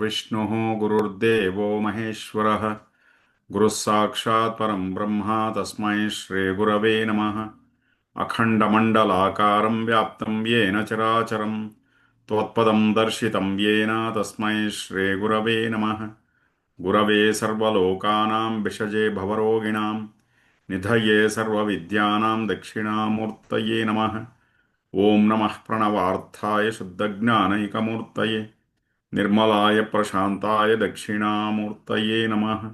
गुरुर्विष्णुः गुरुर्देवो महेश्वरः गुरुः साक्षात् परं ब्रह्म तस्मै श्रीगुरवे नमः। अखण्डमण्डलाकारं व्याप्तं येन चराचरं त्वत्पदं दर्शितं येन तस्मै श्रीगुरवे नमः। गुरवे सर्वलोकानां विषजे भवरोगिणां निधये सर्वविद्यानां दक्षिणामूर्तये नमः। ॐ नमः प्रणवार्थाय शुद्धज्ञानैकमूर्तये निर्मलाय प्रशान्ताय दक्षिणामूर्तये नमः।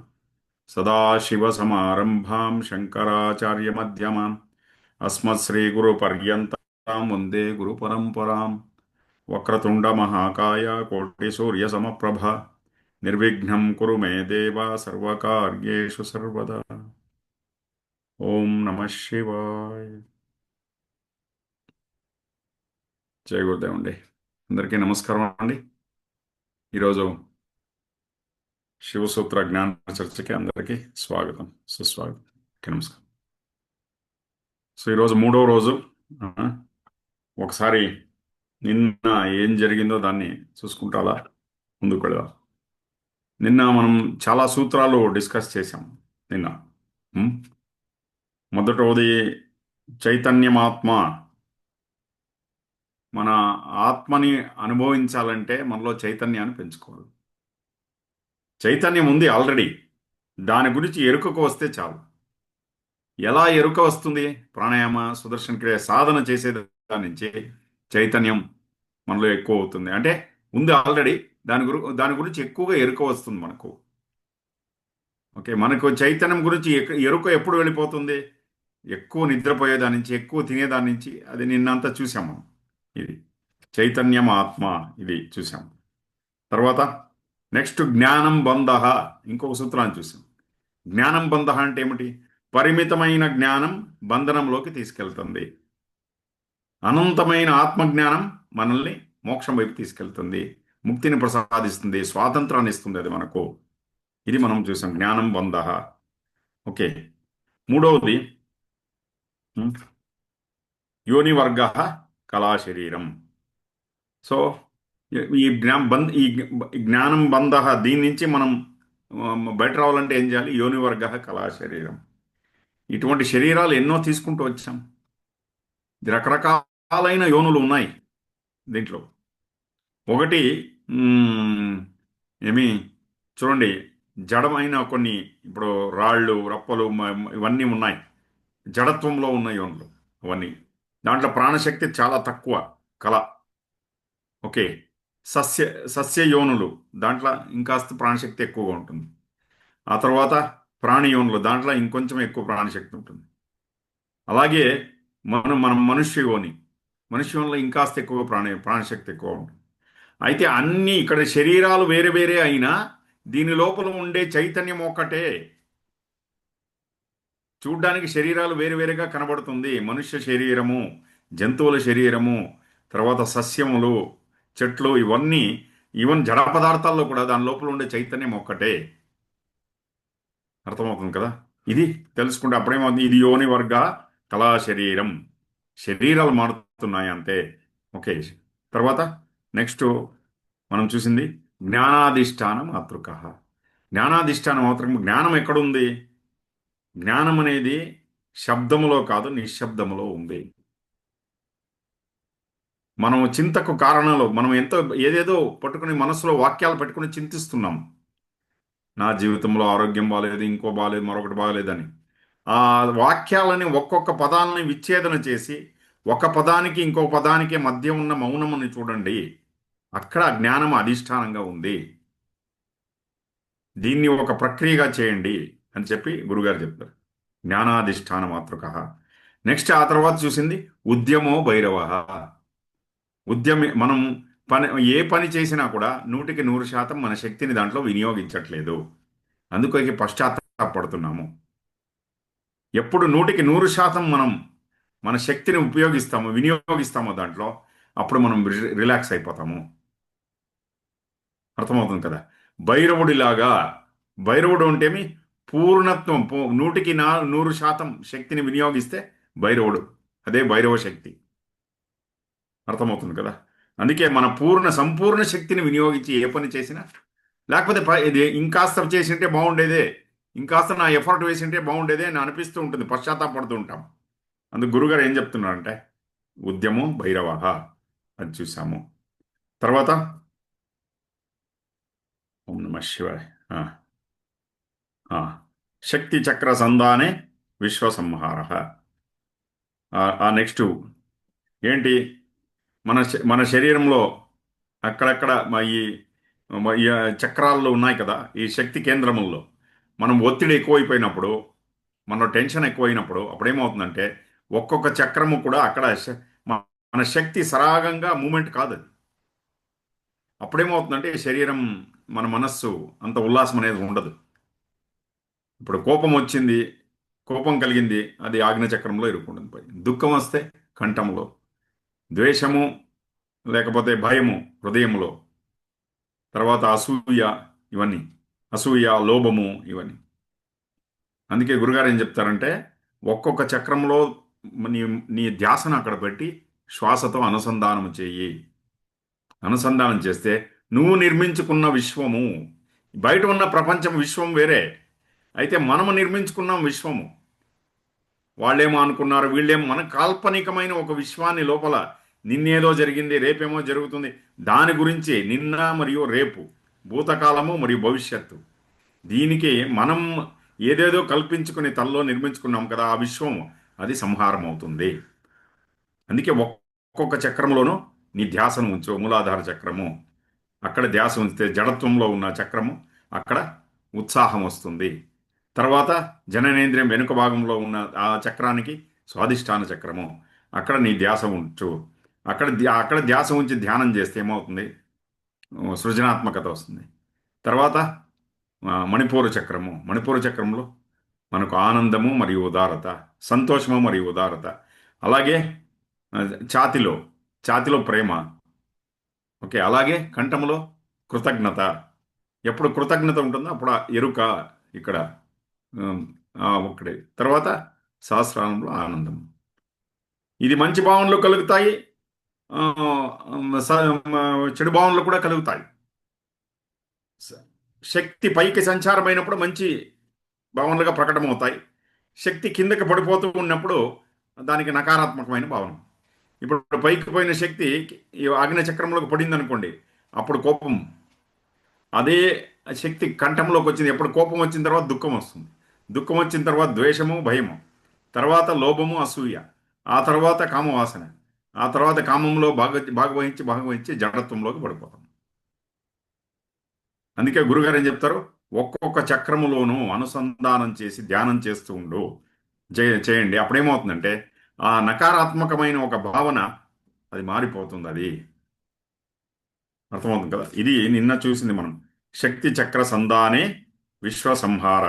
सदाशिवसमारम्भां शङ्कराचार्यमध्यमाम् अस्मत्श्रीगुरुपर्यन्तां वन्दे गुरुपरम्पराम्। वक्रतुण्डमहाकाय कोटिसूर्यसमप्रभा निर्विघ्नं कुरु मे देव सर्वकार्येषु सर्वदा। ఓం నమ శివాయ. జయ గురుదేవ్ అండి. అందరికీ నమస్కారం అండి. ఈరోజు శివసూత్ర జ్ఞాన చర్చకి అందరికీ స్వాగతం, సుస్వాగతం. నమస్కారం. సో ఈరోజు మూడో రోజు. ఆ, ఒకసారి నిన్న ఏం జరిగిందో దాన్ని చూసుకుంటా అలా ముందుకు వెళదాం. నిన్న మనం చాలా సూత్రాలు డిస్కస్ చేశాం. నిన్న ఉం? మొదటోది చైతన్యమాత్మ. మన ఆత్మని అనుభవించాలంటే మనలో చైతన్యాన్ని పెంచుకోవాలి. చైతన్యం ఉంది ఆల్రెడీ, దాని గురించి ఎరుకకు వస్తే చాలు. ఎలా ఎరుక వస్తుంది? ప్రాణాయామ, సుదర్శన క్రియ సాధన చేసే దాని నుంచి చైతన్యం మనలో ఎక్కువ అవుతుంది. అంటే ఉంది ఆల్రెడీ, దాని గురించి ఎక్కువగా ఎరుక వస్తుంది మనకు. ఓకే, మనకు చైతన్యం గురించి ఎరుక ఎప్పుడు వెళ్ళిపోతుంది? ఎక్కువ నిద్రపోయేదాని నుంచి, ఎక్కువ తినేదాని నుంచి. అది నిన్నంతా చూసాం మనం. ఇది చైతన్యం ఆత్మ, ఇది చూసాం. తర్వాత నెక్స్ట్ జ్ఞానం బంధ, ఇంకొక సూత్రాన్ని చూసాం. జ్ఞానం బంధ అంటే ఏమిటి? పరిమితమైన జ్ఞానం బంధనంలోకి తీసుకెళ్తుంది. అనంతమైన ఆత్మజ్ఞానం మనల్ని మోక్షం వైపు తీసుకెళ్తుంది, ముక్తిని ప్రసాదిస్తుంది, స్వాతంత్రాన్ని ఇస్తుంది అది మనకు. ఇది మనం చూసాం, జ్ఞానం బంధ. ఓకే, మూడవది యోనివర్గ కళాశరీరం. సో ఈ జ్ఞానం బంధ, దీని నుంచి మనం బయట రావాలంటే ఏం చేయాలి? యోనివర్గ కళాశరీరం. ఇటువంటి శరీరాలు ఎన్నో తీసుకుంటూ వచ్చాం. రకరకాలైన యోనులు ఉన్నాయి దీంట్లో. ఒకటి ఏమి చూడండి, జడమైన కొన్ని, ఇప్పుడు రాళ్ళు, రప్పలు, ఇవన్నీ ఉన్నాయి. జడత్వంలో ఉన్న యోనులు అవన్నీ. దాంట్లో ప్రాణశక్తి చాలా తక్కువ, కళ. ఓకే, సస్యయోనులు, దాంట్లో ఇంకాస్త ప్రాణశక్తి ఎక్కువగా ఉంటుంది. ఆ తర్వాత ప్రాణియోనులు, దాంట్లో ఇంకొంచెం ఎక్కువ ప్రాణశక్తి ఉంటుంది. అలాగే మన మనుష్యంలో ఇంకాస్త ఎక్కువ ప్రాణశక్తి ఎక్కువ ఉంటుంది. అయితే అన్ని ఇక్కడ శరీరాలు వేరే వేరే అయినా దీని లోపల ఉండే చైతన్యం ఒక్కటే. చూడ్డానికి శరీరాలు వేరువేరుగా కనబడుతుంది. మనుష్య శరీరము, జంతువుల శరీరము, తర్వాత సస్యములు, చెట్లు, ఇవన్నీ, ఈవెన్ జడ పదార్థాల్లో కూడా దాని లోపల ఉండే చైతన్యం ఒక్కటే. అర్థమవుతుంది కదా? ఇది తెలుసుకుంటే అప్పుడేమవుతుంది? ఇది యోని వర్గ కళా శరీరం. శరీరాలు మారుతున్నాయి అంతే. ఓకే, తర్వాత నెక్స్ట్ మనం చూసింది జ్ఞానాధిష్టాన మాతృక. జ్ఞానాధిష్టాన మాతృక, జ్ఞానం ఎక్కడుంది? జ్ఞానం అనేది శబ్దములో కాదు, నిశ్శబ్దములో ఉంది. మనం చింతకు కారణాలు, మనం ఏదేదో పట్టుకుని మనసులో వాక్యాలు పెట్టుకుని చింతిస్తున్నాం. నా జీవితంలో ఆరోగ్యం బాగాలేదు, ఇంకో బాగాలేదు, మరొకటి బాగాలేదని. ఆ వాక్యాలని, ఒక్కొక్క పదాలని విచ్ఛేదన చేసి ఒక పదానికి ఇంకో పదానికి మధ్య ఉన్న మౌనముని చూడండి. అక్కడ జ్ఞానం అధిష్టానంగా ఉంది. దీన్ని ఒక ప్రక్రియగా చేయండి అని చెప్పి గురుగారు చెప్తారు. జ్ఞానాధిష్టాన మాతృక. నెక్స్ట్ ఆ తర్వాత చూసింది ఉద్యమో భైరవ. మనం ఏ పని చేసినా కూడా 100% మన శక్తిని దాంట్లో వినియోగించట్లేదు. అందుకే పశ్చాత్తాపడుతున్నాము. ఎప్పుడు 100% మనం మన శక్తిని వినియోగిస్తామో దాంట్లో, అప్పుడు మనం రిలాక్స్ అయిపోతాము. అర్థమవుతుంది కదా? భైరవుడిలాగా, భైరవుడు అంటేమి పూర్ణత్వం, 100% శక్తిని వినియోగిస్తే భైరవుడు, అదే భైరవ శక్తి. అర్థమవుతుంది కదా? అందుకే మన సంపూర్ణ శక్తిని వినియోగించి ఏ పని చేసినా లేకపోతే ఇది ఇంకాస్త చేసింటే బాగుండేదే, ఇంకాస్త నా ఎఫర్ట్ వేసింటే బాగుండేదే అని అనిపిస్తూ ఉంటుంది, పశ్చాత్తాపడుతూ ఉంటాం. అందుకు గురుగారు ఏం చెప్తున్నారంటే ఉద్యమం భైరవ అది చూసాము. తర్వాత ఓం నమ శివాయ. ఆ, ఆ. శక్తి చక్ర సంధానే విశ్వ సంహార. ఆ నెక్స్ట్ ఏంటి, మన శరీరంలో అక్కడక్కడ ఈ చక్రాల్లో ఉన్నాయి కదా, ఈ శక్తి కేంద్రముల్లో మనం ఒత్తిడి ఎక్కువైపోయినప్పుడు, మన టెన్షన్ ఎక్కువైనప్పుడు అప్పుడేమవుతుందంటే ఒక్కొక్క చక్రము కూడా అక్కడ మన శక్తి సరాగంగా మూమెంట్ కాదు అది. అప్పుడేమవుతుందంటే శరీరం, మన మనస్సు అంత ఉల్లాసం అనేది ఉండదు. ఇప్పుడు కోపం వచ్చింది, కోపం కలిగింది, అది ఆజ్ఞ చక్రంలో ఇరుక్కుంటుంది పోయి. దుఃఖం వస్తే కంఠంలో, ద్వేషము లేకపోతే భయము హృదయంలో, తర్వాత అసూయ, ఇవన్నీ అసూయ, లోభము, ఇవన్నీ. అందుకే గురుగారు ఏం చెప్తారంటే ఒక్కొక్క చక్రంలో నీ నీ ధ్యాసను అక్కడ పెట్టి శ్వాసతో అనుసంధానం చేయి. అనుసంధానం చేస్తే నువ్వు నిర్మించుకున్న విశ్వము, బయట ఉన్న ప్రపంచం విశ్వం వేరే, అయితే మనము నిర్మించుకున్నాం విశ్వము. వాళ్ళేమో అనుకున్నారు, వీళ్ళేమో, మన కాల్పనికమైన ఒక విశ్వాన్ని లోపల నిన్నేదో జరిగింది, రేపేమో జరుగుతుంది, దాని గురించి నిన్న మరియు రేపు, భూతకాలము మరియు భవిష్యత్తు, దీనికి మనం ఏదేదో కల్పించుకుని తనలో నిర్మించుకున్నాం కదా, ఆ విశ్వం అది సంహారం అవుతుంది. అందుకే ఒక్కొక్క చక్రంలోనూ నీ ధ్యాసను ఉంచు. మూలాధార చక్రము, అక్కడ ధ్యాస ఉంచితే జడత్వంలో ఉన్న చక్రము, అక్కడ ఉత్సాహం వస్తుంది. తర్వాత జననేంద్రియం వెనుక భాగంలో ఉన్న ఆ చక్రానికి స్వాదిష్టాన చక్రము, అక్కడ నీ ధ్యాస ఉంచు. అక్కడ ధ్యాస ఉంచి ధ్యానం చేస్తే ఏమవుతుంది, సృజనాత్మకత వస్తుంది. తర్వాత మణిపూర చక్రము, మణిపూర చక్రంలో మనకు ఆనందము మరియు ఉదారత, సంతోషము మరియు ఉదారత. అలాగే ఆ, ఛాతిలో ఛాతిలో ప్రేమ. ఓకే, అలాగే కంఠములో కృతజ్ఞత. ఎప్పుడు కృతజ్ఞత ఉంటుందో అప్పుడు ఆ ఎరుక ఇక్కడ ఉమ్, ఒక్కడే. తర్వాత సహస్రానంలో ఆనందం. ఇది మంచి భావనలు కలుగుతాయి, ఆ, చెడు భావనలు కూడా కలుగుతాయి. స- శక్తి పైకి సంచారమైనప్పుడు మంచి భావనలుగా ప్రకటమవుతాయి. శక్తి కిందకి పడిపోతూ ఉన్నప్పుడు దానికి నకారాత్మకమైన భావన. ఇప్పుడు పైకి పోయిన శక్తి ఈ ఆగ్నేయ చక్రంలోకి పడింది అనుకోండి, అప్పుడు కోపం. అదే శక్తి కంఠంలోకి వచ్చింది, ఎప్పుడు కోపం వచ్చిన తర్వాత దుఃఖం వస్తుంది, దుఃఖం వచ్చిన తర్వాత ద్వేషము, భయము, తర్వాత లోభము, అసూయ, ఆ తర్వాత కామవాసన, ఆ తర్వాత కామంలో భాగవహించి జడత్వంలోకి పడిపోతాం. అందుకే గురుగారు ఏం చెప్తారు, ఒక్కొక్క చక్రములోనూ అనుసంధానం చేసి ధ్యానం చేస్తూ ఉండు, చేయండి. అప్పుడేమవుతుందంటే ఆ నకారాత్మకమైన ఒక భావన అది మారిపోతుంది. అది అర్థమవుతుంది కదా. ఇది నిన్న చూసింది మనం, శక్తి చక్ర సంధానే విశ్వ సంహార.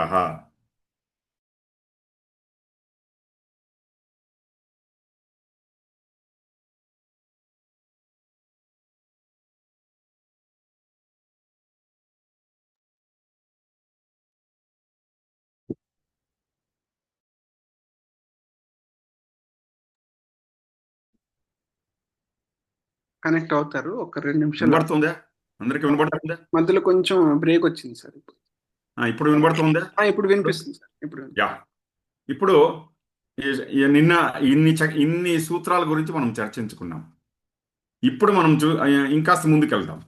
కనెక్ట్ అవుతారు ఒక 2 నిమిషాలు. వినబడుతుందా? అందరికీ వినబడుతుందా? మధ్యలో కొంచెం బ్రేక్ వచ్చింది సార్. ఇప్పుడు వినబడుతుందా? ఇప్పుడు వినిపిస్తుంది సార్. ఇప్పుడు యా. ఇప్పుడు నిన్న ఇన్ని సూత్రాల గురించి మనం చర్చించుకున్నాం. ఇప్పుడు మనం ఇంకాస్త ముందుకెళ్దాం.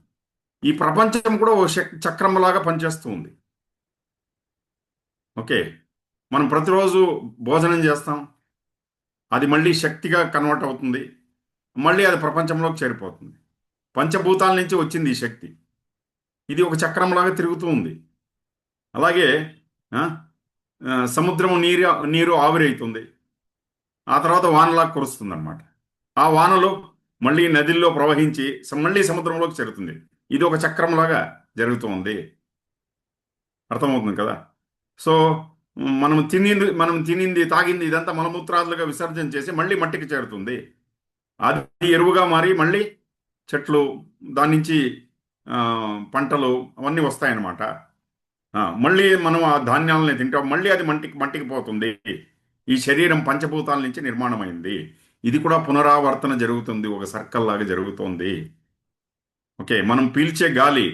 ఈ ప్రపంచం కూడా ఓ చక్రంలాగా పనిచేస్తూ ఉంది. ఓకే, మనం ప్రతిరోజు భోజనం చేస్తాం, అది మళ్ళీ శక్తిగా కన్వర్ట్ అవుతుంది, మళ్ళీ అది ప్రపంచంలోకి చేరిపోతుంది. పంచభూతాల నుంచి వచ్చింది ఈ శక్తి, ఇది ఒక చక్రంలాగా తిరుగుతూ ఉంది. అలాగే ఆ, సముద్రం నీరు నీరు ఆవిరైతుంది, ఆ తర్వాత వానలా కురుస్తుంది అనమాట. ఆ వానలు మళ్ళీ నదిల్లో ప్రవహించి మళ్ళీ సముద్రంలోకి చేరుతుంది. ఇది ఒక చక్రంలాగా జరుగుతుంది. అర్థమవుతుంది కదా. సో మనం తినింది తాగింది ఇదంతా మలమూత్రాదులుగా విసర్జన చేసి మళ్ళీ మట్టికి చేరుతుంది. అది ఎరువుగా మారి మళ్ళీ చెట్లు, దాని నుంచి ఆ, పంటలు అవన్నీ వస్తాయన్నమాట. మళ్ళీ మనం ఆ ధాన్యాలని తింటాం, మళ్ళీ అది మట్టికి పోతుంది. ఈ శరీరం పంచభూతాల నుంచి నిర్మాణమైంది. ఇది కూడా పునరావర్తన జరుగుతుంది, ఒక సర్కిల్ లాగా జరుగుతోంది. ఓకే, మనం పీల్చే గాలి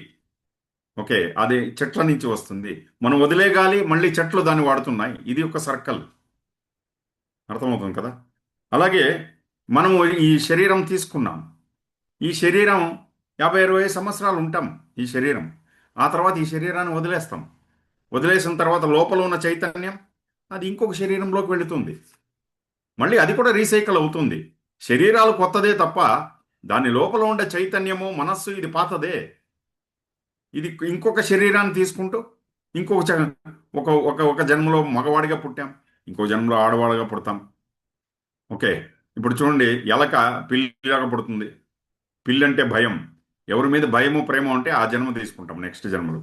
ఓకే, అది చెట్ల నుంచి వస్తుంది. మనం వదిలే గాలి మళ్ళీ చెట్లు దాన్ని వాడుతున్నాయి. ఇది ఒక సర్కిల్. అర్థమవుతుంది కదా. అలాగే మనము ఈ శరీరం తీసుకున్నాం. ఈ శరీరం 50-60 సంవత్సరాలు ఉంటాం. ఈ శరీరం ఆ తర్వాత ఈ శరీరాన్ని వదిలేస్తాం. వదిలేసిన తర్వాత లోపల ఉన్న చైతన్యం అది ఇంకొక శరీరంలోకి వెళుతుంది. మళ్ళీ అది కూడా రీసైకిల్ అవుతుంది. శరీరాలు కొత్తదే తప్ప దాని లోపల ఉండే చైతన్యము మనస్సు ఇది పాతదే. ఇది ఇంకొక శరీరాన్ని తీసుకుంటూ ఇంకొక ఒక ఒక ఒక జన్మలో మగవాడిగా పుట్టాం, ఇంకో జన్మలో ఆడవాడిగా పుడతాం. ఓకే, ఇప్పుడు చూడండి, ఎలక పిల్లిలాగా పుడుతుంది. పిల్లి అంటే భయం. ఎవరి మీద భయము ప్రేమ ఉంటే ఆ జన్మ తీసుకుంటాం నెక్స్ట్ జన్మలో.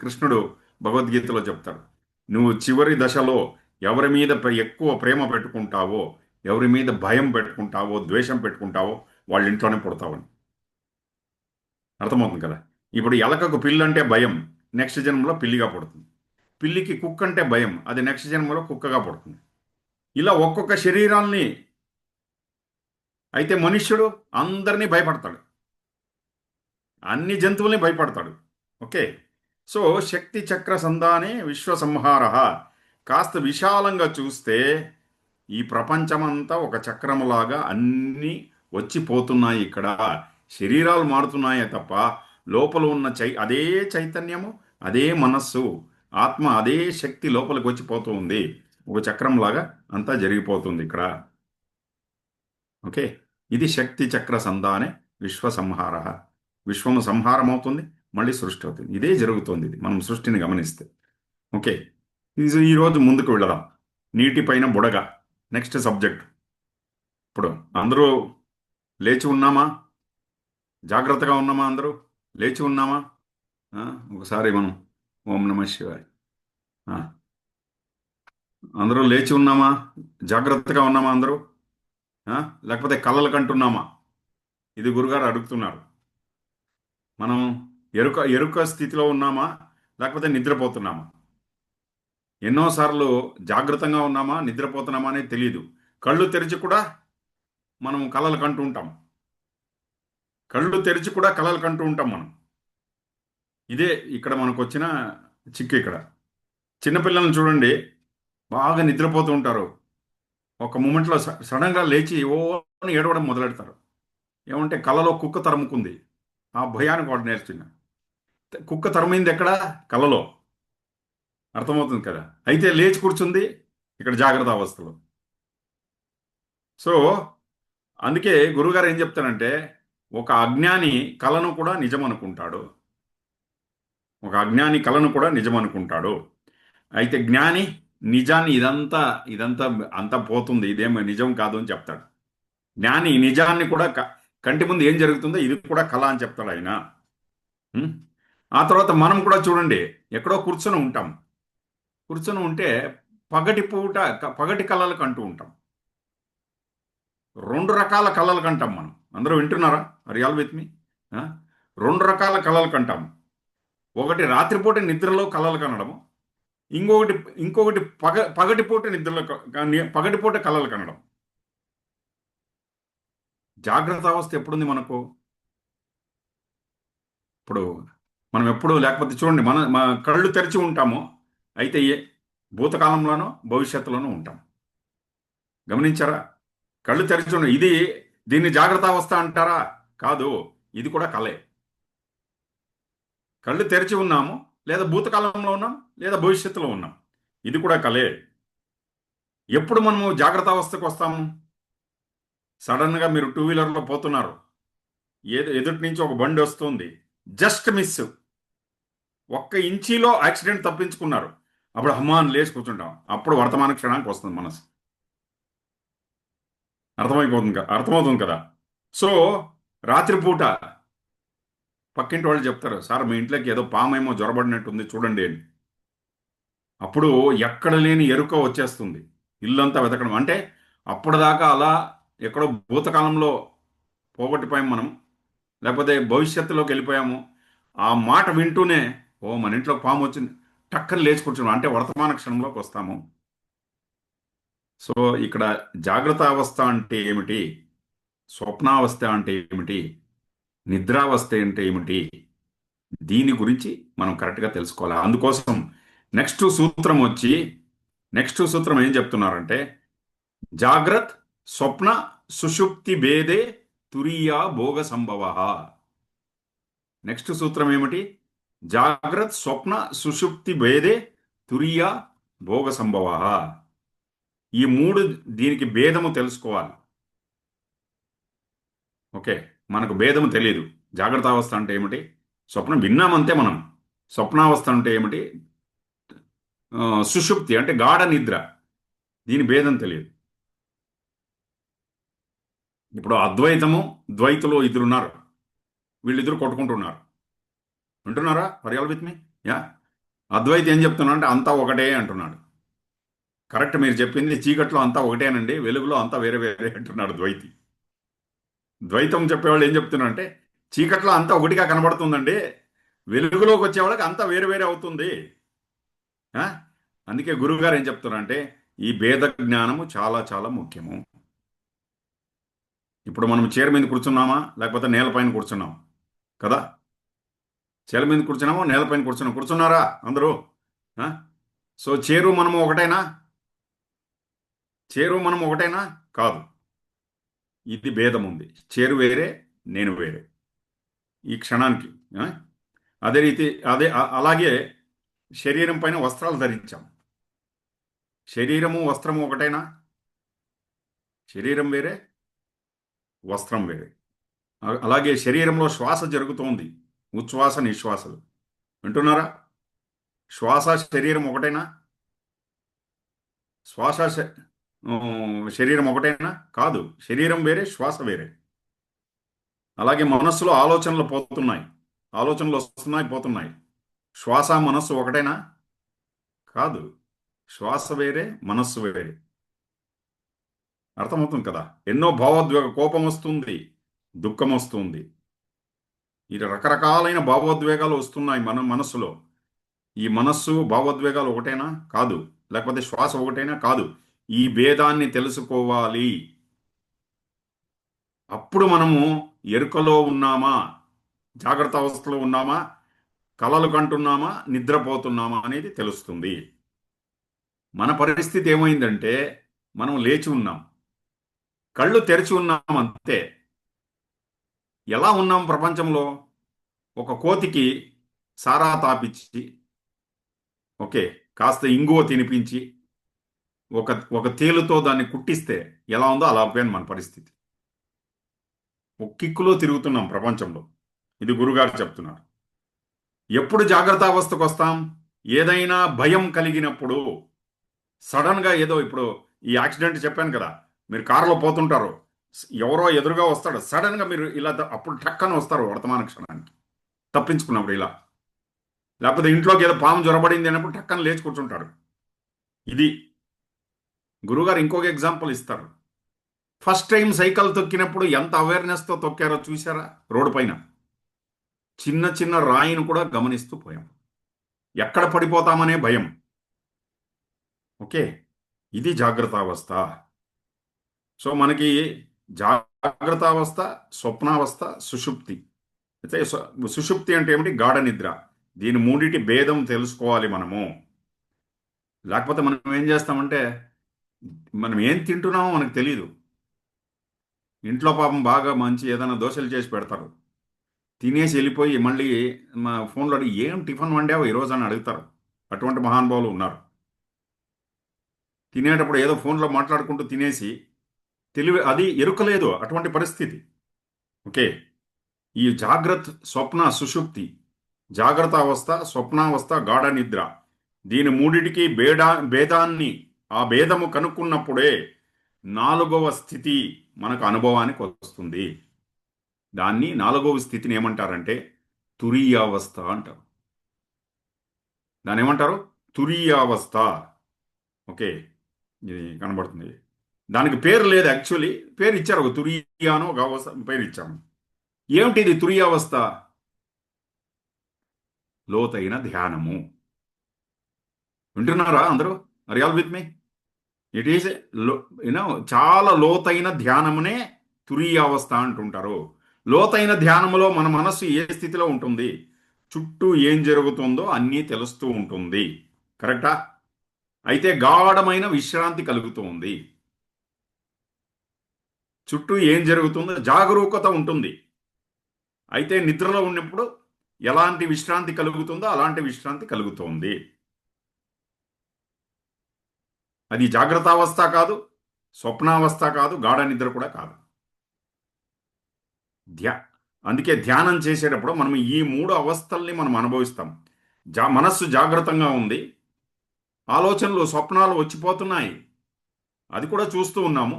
కృష్ణుడు భగవద్గీతలో చెప్తాడు, నువ్వు చివరి దశలో ఎవరి మీద ఎక్కువ ప్రేమ పెట్టుకుంటావో, ఎవరి మీద భయం పెట్టుకుంటావో, ద్వేషం పెట్టుకుంటావో వాళ్ళ ఇంట్లోనే పుడతావని. అర్థమవుతుంది కదా. ఇప్పుడు ఎలకకు పిల్లి అంటే భయం, నెక్స్ట్ జన్మలో పిల్లిగా పుడుతుంది. పిల్లికి కుక్క అంటే భయం, అది నెక్స్ట్ జన్మలో కుక్కగా పుడుతుంది. ఇలా ఒక్కొక్క శరీరాల్ని. అయితే మనుష్యుడు అందరినీ భయపడతాడు, అన్ని జంతువుల్ని భయపడతాడు. ఓకే, సో శక్తి చక్ర సంధానే విశ్వ సంహార. కాస్త విశాలంగా చూస్తే ఈ ప్రపంచమంతా ఒక చక్రములాగా అన్నీ వచ్చిపోతున్నాయి. ఇక్కడ శరీరాలు మారుతున్నాయే తప్ప లోపల ఉన్న అదే చైతన్యము, అదే మనస్సు, ఆత్మ, అదే శక్తి లోపలికి వచ్చిపోతూ ఉంది. ఒక చక్రంలాగా అంతా జరిగిపోతుంది ఇక్కడ. ఓకే, ఇది శక్తి చక్ర సంధానే విశ్వ సంహార. విశ్వము సంహారం అవుతుంది, మళ్ళీ సృష్టి అవుతుంది. ఇదే జరుగుతుంది, ఇది మనం సృష్టిని గమనిస్తే. ఓకే, ఈరోజు ముందుకు వెళదాం. నీటిపైన బుడగ నెక్స్ట్ సబ్జెక్ట్. ఇప్పుడు అందరూ లేచి ఉన్నామా? జాగ్రత్తగా ఉన్నామా? అందరూ లేచి ఉన్నామా? ఆ, ఒకసారి మనం ఓం నమ శివాయ. ఆ, అందరూ లేచి ఉన్నామా? జాగ్రత్తగా ఉన్నామా అందరూ? లేకపోతే కలలు కంటున్నామా? ఇది గురుగారు అడుగుతున్నారు. మనం ఎరుక ఎరుక స్థితిలో ఉన్నామా, లేకపోతే నిద్రపోతున్నామా? ఎన్నోసార్లు జాగ్రత్తగా ఉన్నామా, నిద్రపోతున్నామా అనేది తెలియదు. కళ్ళు తెరిచి కూడా మనం కలలు కంటూ ఉంటాం. కళ్ళు తెరిచి కూడా కలలు కంటూ ఉంటాం మనం. ఇదే ఇక్కడ మనకు వచ్చిన చిక్కు. ఇక్కడ చిన్నపిల్లల్ని చూడండి, బాగా నిద్రపోతూ ఉంటారు. ఒక మూమెంట్లో సడన్గా లేచి ఓ అని ఏడవడం మొదలెడతారు. ఏమంటే కలలో కుక్క తరుముకుంది, ఆ భయానికి వాడు నేర్చుకున్నా. కుక్క తరిమింది ఎక్కడ? కలలో. అర్థమవుతుంది కదా. అయితే లేచి కూర్చుంది ఇక్కడ జాగ్రత్త అవస్థలో. సో అందుకే గురువుగారు ఏం చెప్తారంటే, ఒక అజ్ఞాని కలను కూడా నిజం అనుకుంటాడు. ఒక అజ్ఞాని కలను కూడా నిజం అనుకుంటాడు. అయితే జ్ఞాని నిజాన్ని ఇదంతా ఇదంతా అంతా పోతుంది, ఇదేమో నిజం కాదు అని చెప్తాడు. జ్ఞాని నిజాన్ని కూడా కంటి ముందు ఏం జరుగుతుందో ఇది కూడా కళ అని చెప్తాడు ఆయన. ఉం? ఆ తర్వాత మనం కూడా చూడండి, ఎక్కడో కూర్చొని ఉంటాం. కూర్చొని ఉంటే పగటి పూట పగటి కళలు కంటూ ఉంటాం. 2 రకాల కళలు కంటాం మనం. అందరూ వింటున్నారా? ఆర్ విత్ మీ? 2 రకాల కళలు కంటాం. ఒకటి రాత్రిపూట నిద్రలో కళలు కనడము, ఇంకొకటి ఇంకొకటి పగటిపూట నిద్రలో పగటిపూట కళలు కనడం. జాగ్రత్త అవస్థ ఎప్పుడుంది మనకు? ఇప్పుడు మనం ఎప్పుడు, లేకపోతే చూడండి, మన కళ్ళు తెరిచి ఉంటాము. అయితే భూతకాలంలోనో భవిష్యత్తులోనూ ఉంటాం. గమనించారా? కళ్ళు తెరిచి దీన్ని జాగ్రత్త అవస్థ అంటారా? కాదు, ఇది కూడా కళే. కళ్ళు తెరిచి ఉన్నాము, లేదా భూతకాలంలో ఉన్నాం, లేదా భవిష్యత్తులో ఉన్నాం. ఇది కూడా కళే. ఎప్పుడు మనము జాగ్రత్త అవస్థకు వస్తాము? సడన్గా మీరు 2 వీలర్లో పోతున్నారు, ఎదుటి నుంచి ఒక బండి వస్తుంది, జస్ట్ మిస్, 1 ఇంచీలో యాక్సిడెంట్ తప్పించుకున్నారు. అప్పుడు హమాన్ లేచి కూర్చుంటాం. అప్పుడు వర్తమాన క్షణానికి వస్తుంది మనసు. అర్థమవుతుంది కదా. సో రాత్రిపూట పక్కింటి వాళ్ళు చెప్తారు, సార్ మీ ఇంట్లోకి ఏదో పామేమో జ్వరబడినట్టుంది చూడండి అని. అప్పుడు ఎక్కడ లేని ఎరుక వచ్చేస్తుంది. ఇల్లంతా వెతకడం అంటే అప్పటిదాకా అలా ఎక్కడో భూతకాలంలో పోగొట్టిపోయాం మనం, లేకపోతే భవిష్యత్తులోకి వెళ్ళిపోయాము. ఆ మాట వింటూనే ఓ మన ఇంట్లో పాము వచ్చింది, టక్కని లేచి కూర్చున్నాం అంటే వర్తమాన క్షణంలోకి వస్తాము. సో ఇక్కడ జాగ్రత్త అవస్థ అంటే ఏమిటి, స్వప్నావస్థ అంటే ఏమిటి, నిద్రావస్థ అంటే ఏమిటి, దీని గురించి మనం కరెక్ట్గా తెలుసుకోవాలి. అందుకోసం నెక్స్ట్ సూత్రం ఏం చెప్తున్నారంటే, జాగ్రత్ స్వప్న సుషుప్తి భేదే తురీయా భోగ సంభవ. నెక్స్ట్ సూత్రం ఏమిటి? జాగ్రత్ స్వప్న సుషుప్తి భేదే తురీయా భోగ సంభవ. ఈ మూడు, దీనికి భేదము తెలుసుకోవాలి. ఓకే, మనకు భేదము తెలియదు. జాగ్రత్త అవస్థ అంటే ఏమిటి, స్వప్నం విన్నామంతే మనం. స్వప్నావస్థ అంటే ఏమిటి, సుషుప్తి అంటే గాఢ నిద్ర, దీని భేదం తెలియదు. ఇప్పుడు అద్వైతము ద్వైతులు ఇద్దరున్నారు, వీళ్ళిద్దరు కొట్టుకుంటున్నారు. వింటున్నారా? For with me? యా. అద్వైతి ఏం చెప్తున్నాడు అంటే అంతా ఒకటే అంటున్నాడు. కరెక్ట్, మీరు చెప్పింది. చీకట్లో అంతా ఒకటేనండి, వెలుగులో అంతా వేరే వేరే అంటున్నాడు ద్వైతి. ద్వైతం చెప్పేవాళ్ళు ఏం చెప్తున్నారు అంటే, చీకట్లో అంతా ఒకటిగా కనబడుతుందండి, వెలుగులోకి వచ్చేవాళ్ళకి అంతా వేరే వేరే అవుతుంది. ఆ? అందుకే గురువుగారు ఏం చెప్తున్నారంటే, ఈ భేద జ్ఞానము చాలా చాలా ముఖ్యము. ఇప్పుడు మనం చైర్ మీద కూర్చున్నామా, లేకపోతే నేలపైన కూర్చున్నాం కదా? చైర్ మీద కూర్చున్నామో నేలపైన కూర్చున్నారా అందరూ? ఆ? సో చేరు మనం ఒకటేనా? కాదు. ఇది భేదం ఉంది. చేరు వేరే, నేను వేరే ఈ క్షణానికి. ఆ? అదే రీతి అలాగే శరీరం పైన వస్త్రాలు ధరించాం. శరీరము వస్త్రము ఒకటేనా? శరీరం వేరే, వస్త్రం వేరే. అలాగే శరీరంలో శ్వాస జరుగుతోంది, ఉచ్ఛ్వాస నిశ్వాసలు. వింటున్నారా? శ్వాస శరీరం ఒకటేనా? శ్వాస శరీరం ఒకటేనా? కాదు. శరీరం వేరే, శ్వాస వేరే. అలాగే మనస్సులో ఆలోచనలు పోతున్నాయి, ఆలోచనలు వస్తున్నాయి పోతున్నాయి. శ్వాస మనస్సు ఒకటేనా? కాదు. శ్వాస వేరే, మనస్సు వేరే. అర్థమవుతుంది కదా? ఎన్నో భావోద్వేగ, కోపం వస్తుంది, దుఃఖం వస్తుంది, ఈ రకరకాలైన భావోద్వేగాలు వస్తున్నాయి మన మనస్సులో. ఈ మనస్సు భావోద్వేగాలు ఒకటేనా? కాదు. లేకపోతే శ్వాస ఒకటేనా? కాదు. ఈ భేదాన్ని తెలుసుకోవాలి. అప్పుడు మనము ఎరుకలో ఉన్నామా, జాగ్రత్త అవస్థలో ఉన్నామా, కలలు కంటున్నామా, నిద్రపోతున్నామా అనేది తెలుస్తుంది. మన పరిస్థితి ఏమైందంటే, మనం లేచి ఉన్నాం, కళ్ళు తెరిచి ఉన్నాం, అంతే. ఎలా ఉన్నాం ప్రపంచంలో? ఒక కోతికి సారా తాపిచ్చి, ఓకే, కాస్త ఇంగువ తినిపించి, ఒక ఒక తేలుతో దాన్ని కుట్టిస్తే ఎలా ఉందో అలా పోయాను మన పరిస్థితి. ఒక కిక్కులో తిరుగుతున్నాం ప్రపంచంలో. ఇది గురుగారు చెప్తున్నారు. ఎప్పుడు జాగ్రత్త అవస్థకు వస్తాం? ఏదైనా భయం కలిగినప్పుడు. సడన్గా ఏదో, ఇప్పుడు ఈ యాక్సిడెంట్ చెప్పాను కదా, మీరు కారులో పోతుంటారు, ఎవరో ఎదురుగా వస్తాడు, సడన్గా మీరు ఇలా అప్పుడు టక్కన వస్తారు వర్తమాన క్షణానికి, తప్పించుకున్నప్పుడు ఇలా. లేకపోతే ఇంట్లోకి ఏదో పాము జ్వరబడింది అన్నప్పుడు టక్కన లేచి కూర్చుంటాడు. ఇది గురుగారు ఇంకొక ఎగ్జాంపుల్ ఇస్తారు. ఫస్ట్ టైం సైకిల్ తొక్కినప్పుడు ఎంత అవేర్నెస్తో తొక్కారో చూసారా? రోడ్డు పైన చిన్న చిన్న రాయిని కూడా గమనిస్తూ పోయాం. ఎక్కడ పడిపోతామనే భయం. ఓకే, ఇది జాగ్రత్త అవస్థ. సో మనకి జాగ్రత్త అవస్థ, స్వప్నావస్థ, సుషుప్తి. అయితే సుషుప్తి అంటే ఏమిటి? గాఢ నిద్ర. దీని మూడిటి భేదం తెలుసుకోవాలి మనము. లేకపోతే మనం ఏం చేస్తామంటే, మనం ఏం తింటున్నామో మనకు తెలియదు. ఇంట్లో పాపం బాగా మంచి ఏదైనా దోశలు చేసి పెడతారు, తినేసి వెళ్ళిపోయి మళ్ళీ మా ఫోన్లో అడిగి, ఏం టిఫిన్ వండావు ఈరోజు అని అడుగుతారు. అటువంటి మహానుభావులు ఉన్నారు. తినేటప్పుడు ఏదో ఫోన్లో మాట్లాడుకుంటూ తినేసి, అది ఎరుకలేదు అటువంటి పరిస్థితి. ఓకే, ఈ జాగ్రత్త స్వప్న సుషుప్తి, జాగ్రత్త అవస్థ, స్వప్నావస్థ, గాఢ నిద్ర, దీని మూడిటికి భేదాన్ని, ఆ భేదము కనుక్కున్నప్పుడే నాలుగవ స్థితి మనకు అనుభవానికి వస్తుంది. దాన్ని నాలుగవ స్థితిని ఏమంటారంటే తురీయావస్థ అంటారు. దాన్ని ఏమంటారు? తురీయావస్థ. ఓకే, ఇది కనబడుతుంది. దానికి పేరు లేదు, యాక్చువల్లీ పేరు ఇచ్చారు, ఒక తురీయానో ఒక అవస్థ పేరు ఇచ్చాము. ఏమిటి ఇది తురీయావస్థ? లోతైన ధ్యానము. వింటున్నారా అందరూ? Are with me? It is you know చాలా లోతైన ధ్యానమునే తురీయావస్థ అంటుంటారు. లోతైన ధ్యానములో మన మనస్సు ఏ స్థితిలో ఉంటుంది? చుట్టూ ఏం జరుగుతుందో అన్నీ తెలుస్తూ ఉంటుంది. కరెక్టా? అయితే గాఢమైన విశ్రాంతి కలుగుతుంది. చుట్టూ ఏం జరుగుతుందో జాగరూకత ఉంటుంది. అయితే నిద్రలో ఉన్నప్పుడు ఎలాంటి విశ్రాంతి కలుగుతుందో అలాంటి విశ్రాంతి కలుగుతుంది. అది జాగ్రత్తావస్థ కాదు, స్వప్నావస్థ కాదు, గాఢ నిద్ర కూడా కాదు. ధ్యా అందుకే ధ్యానం చేసేటప్పుడు మనం ఈ మూడు అవస్థల్ని మనం అనుభవిస్తాం. మనస్సు జాగ్రత్తగా ఉంది, ఆలోచనలు స్వప్నాలు వచ్చిపోతున్నాయి, అది కూడా చూస్తూ ఉన్నాము.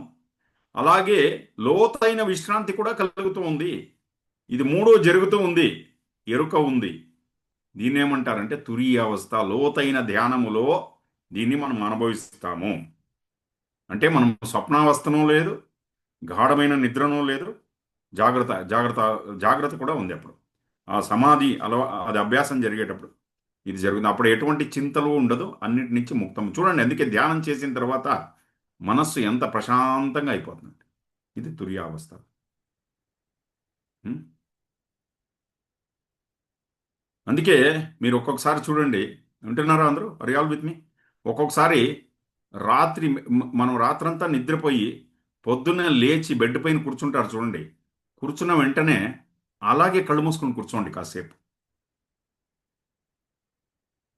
అలాగే లోతైన విశ్రాంతి కూడా కలుగుతూ ఉంది. ఇది మూడు జరుగుతూ ఉంది, ఎరుక ఉంది. దీన్ని ఏమంటారంటే తురీయ అవస్థ. లోతైన ధ్యానములో దీన్ని మనం అనుభవిస్తాము. అంటే మనం స్వప్నావస్థనూ లేదు, గాఢమైన నిద్రనూ లేదు, జాగ్రత్త జాగ్రత్త జాగ్రత్త కూడా ఉంది. అప్పుడు ఆ సమాధి అది అభ్యాసం జరిగేటప్పుడు ఇది జరుగుతుంది. అప్పుడు ఎటువంటి చింతలు ఉండదు, అన్నిటి నుంచి ముక్తం. చూడండి, అందుకే ధ్యానం చేసిన తర్వాత మనస్సు ఎంత ప్రశాంతంగా అయిపోతుంది. ఇది తుర్యావస్థ. ఉం? అందుకే మీరు ఒక్కొక్కసారి చూడండి, వింటున్నారా అందరూ? ఆర్ యు ఆల్ విత్ మీ? ఒక్కొక్కసారి రాత్రి మనం రాత్రంతా నిద్రపోయి పొద్దున్నే లేచి బెడ్ పైన కూర్చుంటారు చూడండి. కూర్చున్న వెంటనే అలాగే కళ్ళు మూసుకొని కూర్చోండి కాసేపు.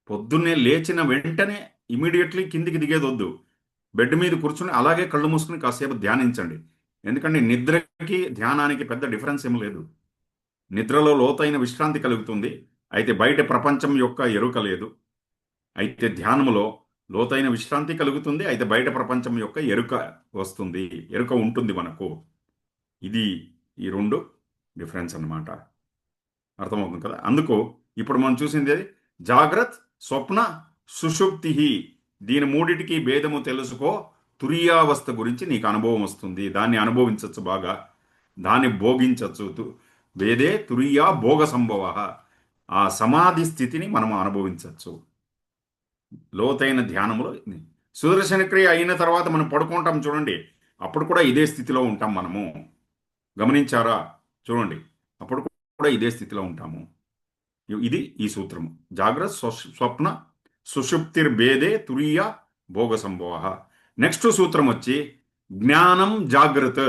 పొద్దున్నే లేచిన వెంటనే ఇమీడియట్లీ కిందికి దిగేది వద్దు. బెడ్ మీద కూర్చుని అలాగే కళ్ళు మూసుకుని కాసేపు ధ్యానించండి. ఎందుకంటే నిద్రకి ధ్యానానికి పెద్ద డిఫరెన్స్ ఏం లేదు. నిద్రలో లోతైన విశ్రాంతి కలుగుతుంది, అయితే బయట ప్రపంచం యొక్క ఎరుక లేదు. అయితే ధ్యానములో లోతైన విశ్రాంతి కలుగుతుంది, అయితే బయట ప్రపంచం యొక్క ఎరుక వస్తుంది, ఎరుక ఉంటుంది మనకు. ఇది ఈ రెండు డిఫరెన్స్ అన్నమాట. అర్థమవుతుంది కదా? అందుకు ఇప్పుడు మనం చూసింది జాగ్రత్త, స్వప్న, సుషుప్తి. దీని మూడిటికి భేదము తెలుసుకో. తురియావస్థ గురించి నీకు అనుభవం వస్తుంది. దాన్ని అనుభవించవచ్చు, బాగా దాన్ని భోగించవచ్చు. వేదే తురియా భోగ సంభవ. ఆ సమాధి స్థితిని మనం అనుభవించవచ్చు లోతైన ధ్యానములో. సుదర్శన క్రియ అయిన తర్వాత మనం పడుకుంటాం చూడండి, అప్పుడు కూడా ఇదే స్థితిలో ఉంటాం మనము. గమనించారా? చూడండి, అప్పుడు కూడా ఇదే స్థితిలో ఉంటాము. ఇది ఈ సూత్రము. జాగ్రత్త, స్వప్న, సుషుప్తిర్భేదే తురీయ భోగ సంభవ. నెక్స్ట్ సూత్రం వచ్చి జ్ఞానం జాగ్రత్త.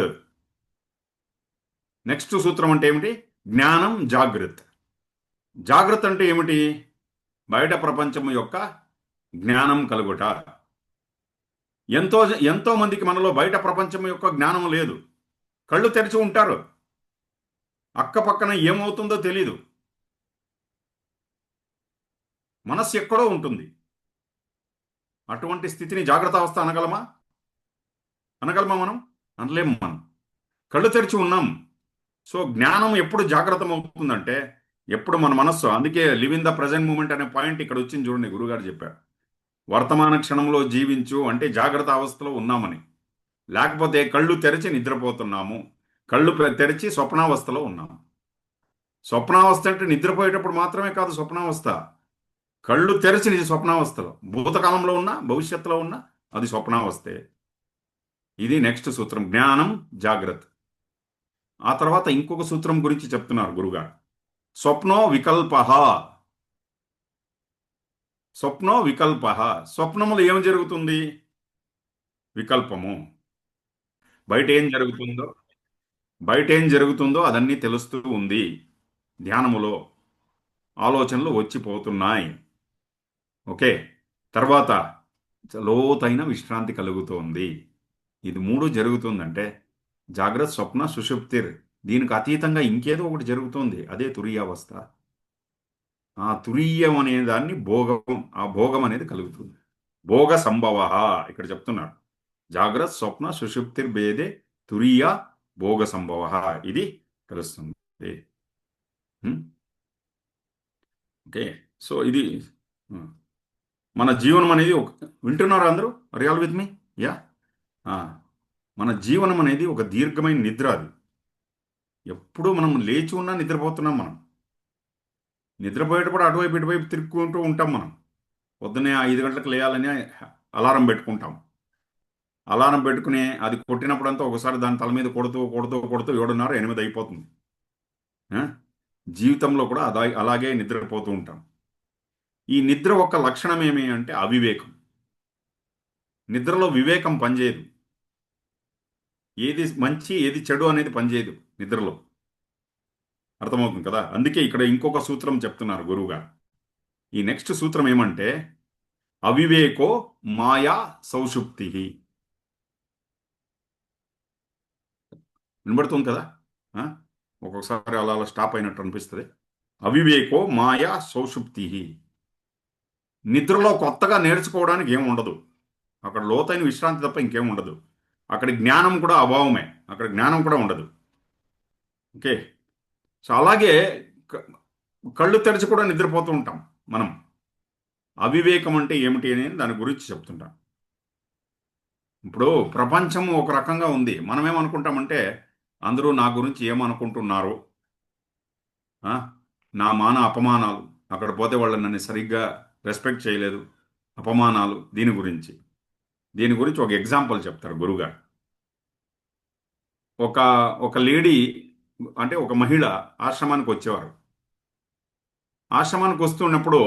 నెక్స్ట్ సూత్రం అంటే ఏమిటి? జ్ఞానం జాగ్రత్త. జాగ్రత్త అంటే ఏమిటి? బయట ప్రపంచం యొక్క జ్ఞానం కలుగుట. ఎంతో ఎంతో మందికి మనలో బయట ప్రపంచం యొక్క జ్ఞానం లేదు. కళ్ళు తెరిచి ఉంటారు, అక్కపక్కన ఏమవుతుందో తెలీదు, మనస్సు ఎక్కడో ఉంటుంది. అటువంటి స్థితిని జాగ్రత్త అవస్థ అనగలమా? అనగలమా మనం? అనలేము. మనం కళ్ళు తెరిచి ఉన్నాం. సో జ్ఞానం ఎప్పుడు జాగ్రత్త అవుతుందంటే ఎప్పుడు మన మనస్సు. అందుకే live in the present moment అనే పాయింట్ ఇక్కడ వచ్చింది చూడండి. గురుగారు చెప్పారు, వర్తమాన క్షణంలో జీవించు అంటే జాగ్రత్త అవస్థలో ఉన్నామని. లేకపోతే కళ్ళు తెరిచి నిద్రపోతున్నాము, కళ్ళు తెరిచి స్వప్నావస్థలో ఉన్నాము. స్వప్నావస్థ అంటే నిద్రపోయేటప్పుడు మాత్రమే కాదు స్వప్నావస్థ. కళ్ళు తెరిచి స్వప్నావస్థలో, భూతకాలంలో ఉన్నా భవిష్యత్తులో ఉన్నా అది స్వప్నావస్థే. ఇది నెక్స్ట్ సూత్రం, జ్ఞానం జాగ్రత్త. ఆ తర్వాత ఇంకొక సూత్రం గురించి చెప్తున్నారు గురుగారు. స్వప్నో వికల్ప. స్వప్నో వికల్ప. స్వప్నములు ఏం జరుగుతుంది? వికల్పము. బయట ఏం జరుగుతుందో బయట ఏం జరుగుతుందో అదన్నీ తెలుస్తూ ఉంది. ధ్యానములో ఆలోచనలు వచ్చిపోతున్నాయి. ఓకే. తర్వాత లోతైన విశ్రాంతి కలుగుతోంది. ఇది మూడు జరుగుతుందంటే జాగ్రత్త, స్వప్న, సుషుప్తిర్. దీనికి అతీతంగా ఇంకేదో ఒకటి జరుగుతుంది, అదే తురీయావస్థ. ఆ తురీయం అనే దాన్ని భోగం, ఆ భోగం అనేది కలుగుతుంది. భోగ సంభవ ఇక్కడ చెప్తున్నాడు. జాగ్రత్త, స్వప్న, సుషుప్తిర్ భేదే తురీయ భోగ సంభవ. ఇది తెలుస్తుంది. ఓకే. సో ఇది మన జీవనం అనేది వింటున్నారు అందరూ? Real with me? యా. మన జీవనం అనేది ఒక దీర్ఘమైన నిద్ర. అది ఎప్పుడూ మనం లేచి ఉన్నా నిద్రపోతున్నాం. మనం నిద్రపోయేటప్పుడు అటువైపు ఇటువైపు తిరుక్కుంటూ ఉంటాం. మనం పొద్దున్నే 5 గంటలకు లేయాలని అలారం పెట్టుకుంటాం. అలారం పెట్టుకుని అది కొట్టినప్పుడంతా ఒకసారి దాని తల మీద కొడుతూ కొడుతూ కొడుతూ 7:30 8 అయిపోతుంది. జీవితంలో కూడా అలాగే నిద్రపోతూ ఉంటాం. ఈ నిద్ర ఒక లక్షణం ఏమి అంటే అవివేకం. నిద్రలో వివేకం పనిచేయదు. ఏది మంచి ఏది చెడు అనేది పనిచేయదు నిద్రలో. అర్థమవుతుంది కదా. అందుకే ఇక్కడ ఇంకొక సూత్రం చెప్తున్నారు గురువుగారు. ఈ నెక్స్ట్ సూత్రం ఏమంటే అవివేకో మాయా సౌషుప్తి. వినబడుతుంది కదా. ఆ? ఒక్కొక్కసారి అలా అలా స్టాప్ అయినట్టు అనిపిస్తుంది. అవివేకో మాయా సౌషుప్తి. నిద్రలో కొత్తగా నేర్చుకోవడానికి ఏం ఉండదు. అక్కడ లోతైన విశ్రాంతి తప్ప ఇంకేం ఉండదు. అక్కడ జ్ఞానం కూడా అభావమే. అక్కడ జ్ఞానం కూడా ఉండదు. ఓకే. సో అలాగే క- కళ్ళు తెరిచి కూడా నిద్రపోతూ ఉంటాం మనం. అవివేకం అంటే ఏమిటి అని దాని గురించి చెప్తుంటాం. ఇప్పుడు ప్రపంచం ఒక రకంగా ఉంది. మనం ఏమనుకుంటామంటే అందరూ నా గురించి ఏమనుకుంటున్నారు, ఆ? నా మాన అపమానాలు, అక్కడ పోతే వాళ్ళు నన్ను సరిగ్గా రెస్పెక్ట్ చేయలేదు, అపమానాలు, దీని గురించి ఒక ఎగ్జాంపుల్ చెప్తారు గురుగారు. ఒక ఒక లేడీ, అంటే ఒక మహిళ ఆశ్రమానికి వచ్చేవారు. ఆశ్రమానికి వస్తున్నప్పుడు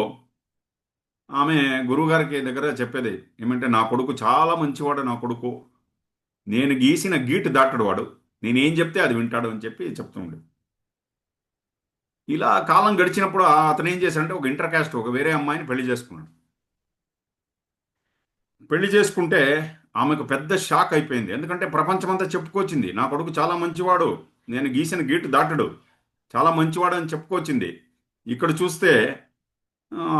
ఆమె గురువుగారికి దగ్గర చెప్పేది ఏమంటే, నా కొడుకు చాలా మంచివాడు, నా కొడుకు నేను గీసిన గీటు దాటడు వాడు, నేనేం చెప్తే అది వింటాడు అని చెప్పి చెప్తుండే. ఇలా కాలం గడిచినప్పుడు అతను ఏం చేశాడంటే ఒక ఇంటర్ కాస్ట్ ఒక వేరే అమ్మాయిని పెళ్లి చేసుకున్నాడు. పెళ్లి చేసుకుంటే ఆమెకు పెద్ద షాక్ అయిపోయింది. ఎందుకంటే ప్రపంచమంతా చెప్పుకొచ్చింది నా కొడుకు చాలా మంచివాడు, నేను గీసిన గీటు దాటడు, చాలా మంచివాడు అని చెప్పుకొచ్చింది. ఇక్కడ చూస్తే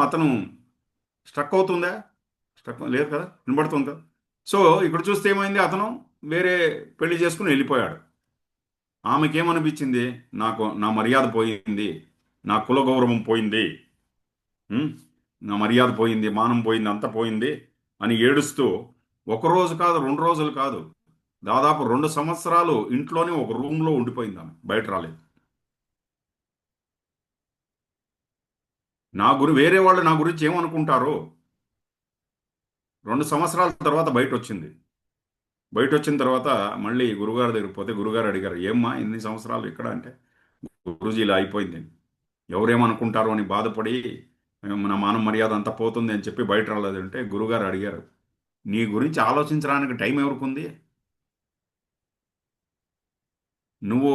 అతను స్ట్రక్ అవుతుందా? స్ట్రక్ లేదు కదా, వినబడుతుంది కదా. సో ఇక్కడ చూస్తే ఏమైంది, అతను వేరే పెళ్లి చేసుకుని వెళ్ళిపోయాడు. ఆమెకేమనిపించింది, నా మర్యాద పోయింది, నా కుల గౌరవం పోయింది, ఉం? నా మర్యాద పోయింది, మానం పోయింది, అంతా పోయింది అని ఏడుస్తూ ఒక రోజు కాదు, 2 రోజులు కాదు, దాదాపు 2 సంవత్సరాలు ఇంట్లోనే ఒక రూమ్లో ఉండిపోయింది. ఆమె బయట రాలేదు. వేరే వాళ్ళు నా గురించి ఏమనుకుంటారో. 2 సంవత్సరాల తర్వాత బయట వచ్చింది. బయట వచ్చిన తర్వాత మళ్ళీ గురుగారి దగ్గరికి పోతే గురుగారు అడిగారు, ఏమ్మా ఇన్ని సంవత్సరాలు ఇక్కడ అంటే, గురూజీ ఇలా అయిపోయింది, ఎవరేమనుకుంటారో అని బాధపడి నా మానం మర్యాద అంతా పోతుంది అని చెప్పి బయట రాలేదంటే గురుగారు అడిగారు, నీ గురించి ఆలోచించడానికి టైం ఎవరికుంది? నువ్వు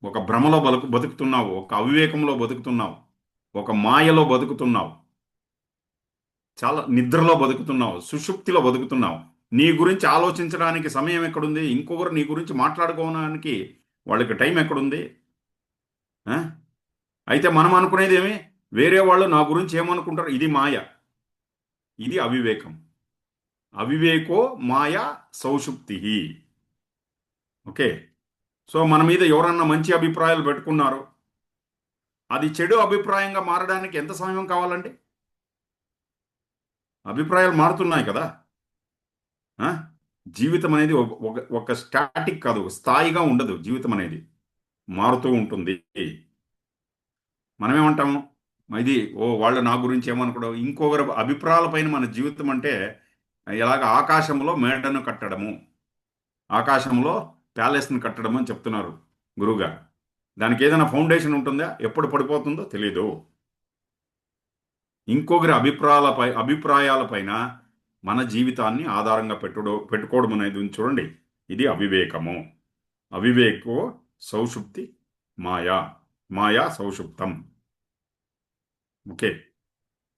ఒక భ్రమలో బతుకుతున్నావు, ఒక అవివేకంలో బతుకుతున్నావు, ఒక మాయలో బతుకుతున్నావు, చాలా నిద్రలో బతుకుతున్నావు, సుషుప్తిలో బతుకుతున్నావు. నీ గురించి ఆలోచించడానికి సమయం ఎక్కడుంది? ఇంకొకరు నీ గురించి మాట్లాడుకోవడానికి వాళ్ళకి టైం ఎక్కడుంది? ఆ? అయితే మనం అనుకునేది ఏమి, వేరే వాళ్ళు నా గురించి ఏమనుకుంటారు, ఇది మాయ, ఇది అవివేకం. అవివేకో మాయ సౌషుప్తి. ఓకే. సో మన మీద ఎవరన్నా మంచి అభిప్రాయాలు పెట్టుకున్నారు, అది చెడు అభిప్రాయంగా మారడానికి ఎంత సమయం కావాలండి? అభిప్రాయాలు మారుతున్నాయి కదా. ఆ? జీవితం అనేది ఒక స్టాటిక్ కాదు, ఒక స్థాయిగా ఉండదు. జీవితం అనేది మారుతూ ఉంటుంది. మనమేమంటాము, ఇది వాళ్ళు నా గురించి ఏమనుకోవడం, ఇంకొకరి అభిప్రాయాలపైన మన జీవితం అంటే ఎలాగ ఆకాశంలో మేడను కట్టడము, ఆకాశంలో ప్యాలెస్ని కట్టడం అని చెప్తున్నారు గురువుగారు. దానికి ఏదైనా ఫౌండేషన్ ఉంటుందా? ఎప్పుడు పడిపోతుందో తెలీదు. ఇంకొకరి అభిప్రాయాలపైన మన జీవితాన్ని ఆధారంగా పెట్టుకోవడం అనేది ఉంది చూడండి, ఇది అవివేకము. అవివేకో సౌషుప్తి మాయా, మాయా సౌషుప్తం. ఓకే.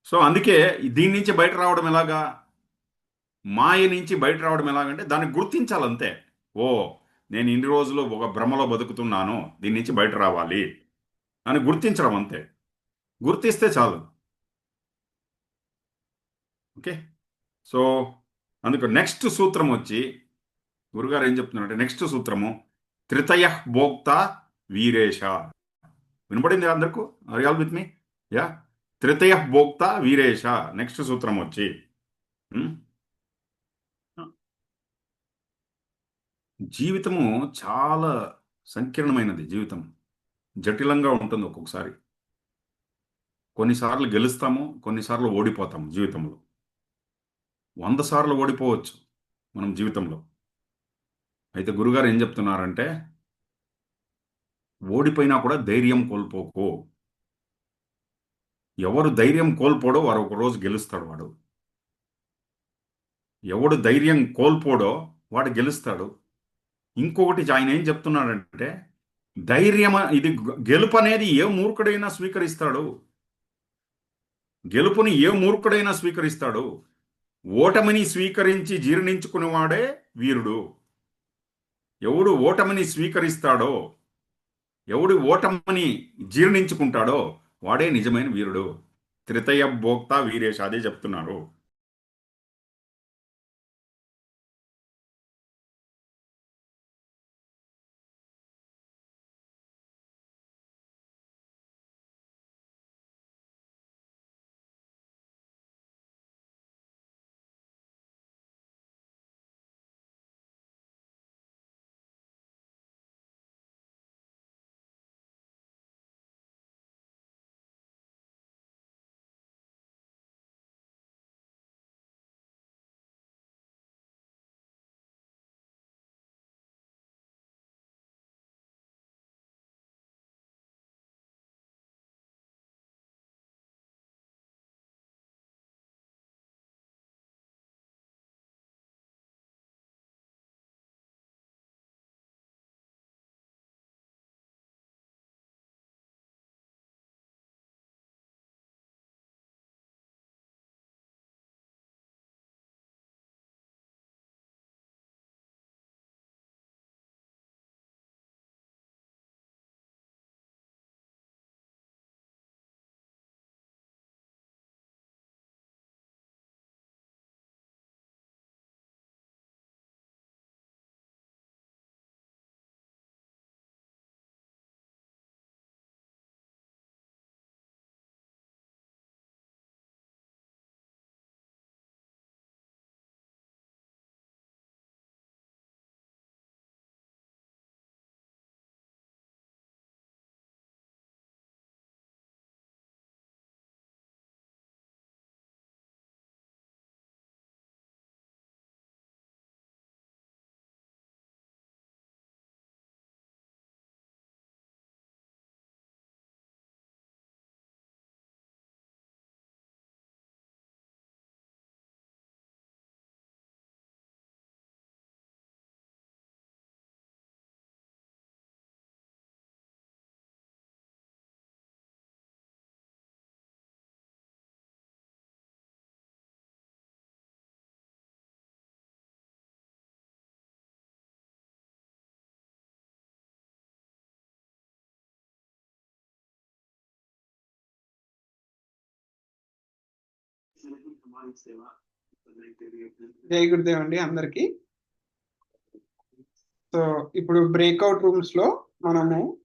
సో అందుకే దీని నుంచి బయట రావడం ఎలాగా, మాయ నుంచి బయట రావడం ఎలాగంటే దాన్ని గుర్తించాలంతే. ఓ, నేను ఇన్ని రోజులు ఒక భ్రమలో బతుకుతున్నాను, దీని నుంచి బయట రావాలి అని గుర్తించడం అంతే. గుర్తిస్తే చాలు. ఓకే. సో అందుకు నెక్స్ట్ సూత్రం వచ్చి గురుగారు ఏం చెప్తున్నారంటే, నెక్స్ట్ సూత్రము త్రితయ భోక్త వీరేశ. వినపడింది అందరికీ? Are all with me? Yeah. త్రితయ భోక్త వీరేశ. నెక్స్ట్ సూత్రం వచ్చి ఉమ్, జీవితము చాలా సంకీర్ణమైనది. జీవితం జటిలంగా ఉంటుంది ఒక్కొక్కసారి. కొన్నిసార్లు గెలుస్తాము, కొన్నిసార్లు ఓడిపోతాము జీవితంలో. 100 సార్లు ఓడిపోవచ్చు మనం జీవితంలో. అయితే గురుగారు ఏం చెప్తున్నారంటే, ఓడిపోయినా కూడా ధైర్యం కోల్పోకు. ఎవరు ధైర్యం కోల్పోడో వారు ఒక రోజు గెలుస్తాడు వాడు. ఎవడు ధైర్యం కోల్పోడో వాడు గెలుస్తాడు. ఇంకొకటి ఆయన ఏం చెప్తున్నాడంటే, ధైర్యం ఇది గెలుపు అనేది ఏ మూర్ఖుడైనా స్వీకరిస్తాడు. గెలుపుని ఏ మూర్ఖుడైనా స్వీకరిస్తాడు. ఓటమిని స్వీకరించి జీర్ణించుకునేవాడే వీరుడు. ఎవడు ఓటమిని స్వీకరిస్తాడో, ఎవడు ఓటమిని జీర్ణించుకుంటాడో వాడే నిజమైన వీరుడు. త్రితయ భోక్త వీరేష అదే చెప్తున్నారు. జై గురుదేవ్ అండి అందరికి. సో ఇప్పుడు బ్రేక్అవుట్ రూమ్స్ లో మనము